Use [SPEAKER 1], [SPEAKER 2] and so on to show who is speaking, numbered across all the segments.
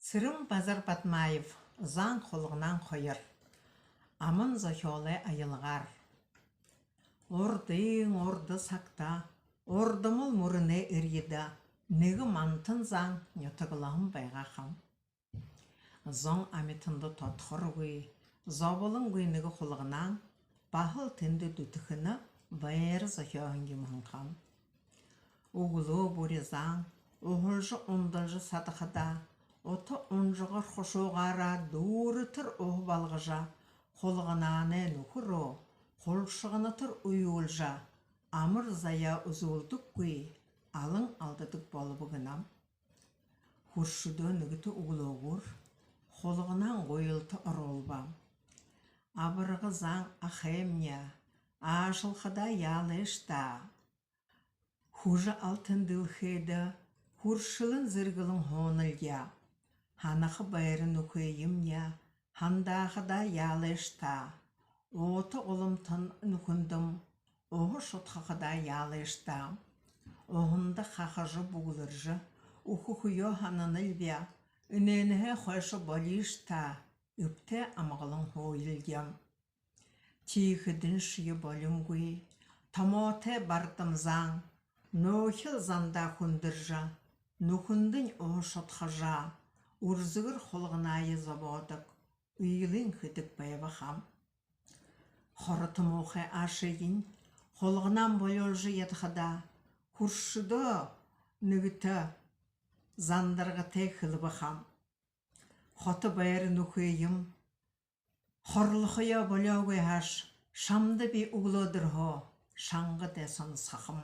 [SPEAKER 1] Сырым Базар Батмаев заң қолығынан қойыр. Амын зохиолы айылғар. Орды сақта, ордымыл мұрыны үреді, негі мантын заң нетігілағым байға қам. Зоң аметінді тотқыр ғой, зобылың ғойнығы қолығынан, бағыл тінді дүтіхіні байыр зохиоғын кемін қам. Уғылы бұры заң, оғылжы ондылжы садықыда, оты онжығыр қошуғара дұрытыр оғы балғыжа, қолғынаны нүкірі, қолшығыны тұр ұйылжа, амыр зая ұзылдық көй, алың алдыдық болы бұғынам. Хұршыды нүгіті ұғылығыр, қолғынан қойылты ұролбам. Абырғы заң ақемне, ашылқыда ялышта. Хужа алтын дылхеді, хұршылын зіргілін хонылия. Ханақы байрын өкейімне, хандағыда ялышта. Оты олымтын нүкіндім, оғы шотқақыда ялышта. Оғынды қақыжы бұғылыржы, ұқықүйо ханынылбя, үненігі қойшы болишта, үпте амағылың хойылгем. Тейхідің шүйі болыңгүй, тамоте бардым заң, нөхіл занда күндіржі, нүкіндің оғы шотқыжа, урзығыр қолғынайы забодық, үйілін күдік байбы қам. Қорытым оқы ашығын, қолғынан болылжы едіғіда, күршіді нүгіті зандырғы текілі қам. Қоты байыры нүкейім, қорлықыя болауы аш, шамды бей ұғылыдыр ғо, шаңғы дәсін сақым.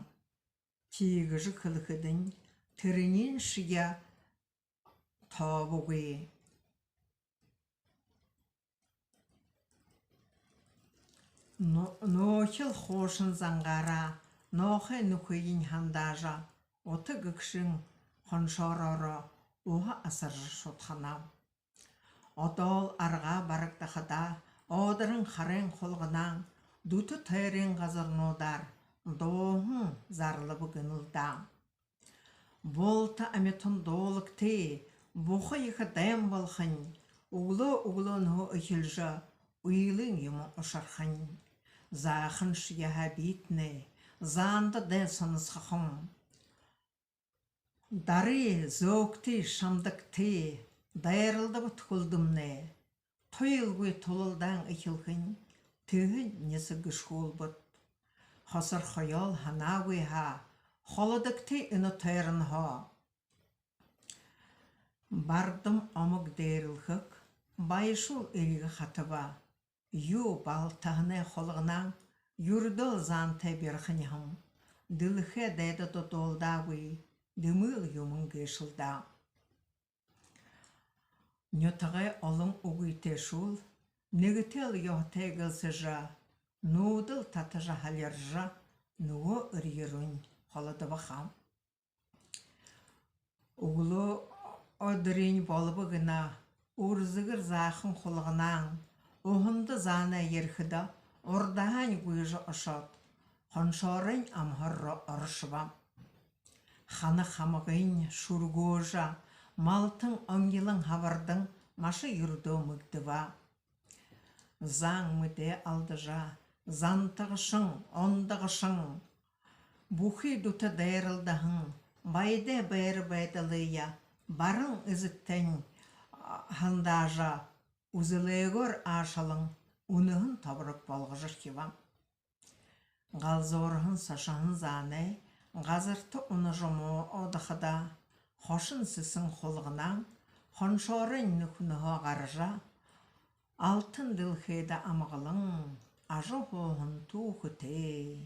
[SPEAKER 1] Тегіжі кілкідің, түрінен шия табуғы. Нөхіл қошын заңғара, нөхі нүкейін хандажа, оты гүкшін қоншороры, оға асыржы шотқанам. Одол арға барықтақыда, одырын қарен қолғынан, дүті тайрен ғазырнодар, доғын зарлы бұғынылдам. Болты әметін долықты, бұқы екі дәм болғын, ұғылы-ұғылын үхілжі, ұйылың емі ұшарқын. Зақын шияға бетіне, занды дәсін сақым. Дары зөкті шамдықты, дайырылды бұт күлдімне. Тойылғой толылдан үхілгін, түгін несі күш қол бұт. Хасыр қойал ханағой ха, холодыкты үні тайрын ха. Бардым омық дейрілгік, байшыл үлгі қатыба. Ю балтағыны қолығынан, юрдыл занты берхінім. Діліхе дәді тұтолдағой, дүміл юмын кешілда. Нөтіғай олың ұғыйте шул, негітел йоқтайгылсы жа, нудыл татыжа халер жа, нуы үргерін қолыды бақам. Уғылы одырын болыбы ғына, урзығыр зақын қолығынан, оғынды зана ерхіда, ордаған көйжі ұшат, қоншорын амғыры ұрышыбам. Ханы қамығын шүргожа, малтың оңгелің хабардың машы юрду мүгдіва. Заң мүде алдыжа, зантығышың, ондығышың. Бұхи дүті дайрылдығың, байды бәрі байдылыя, барың үзіттен хандажа, ұзылығыр ашылың, үнігін табырық болғыжыр кевам. Ғалзорығын сашығын заны, ғазырты ұны жұмы одықыда, қошын сісін қолғынан, қоншорын нүкініғы ғаржа, алтын ділхейді амығылың, ажы хоғын туғыте.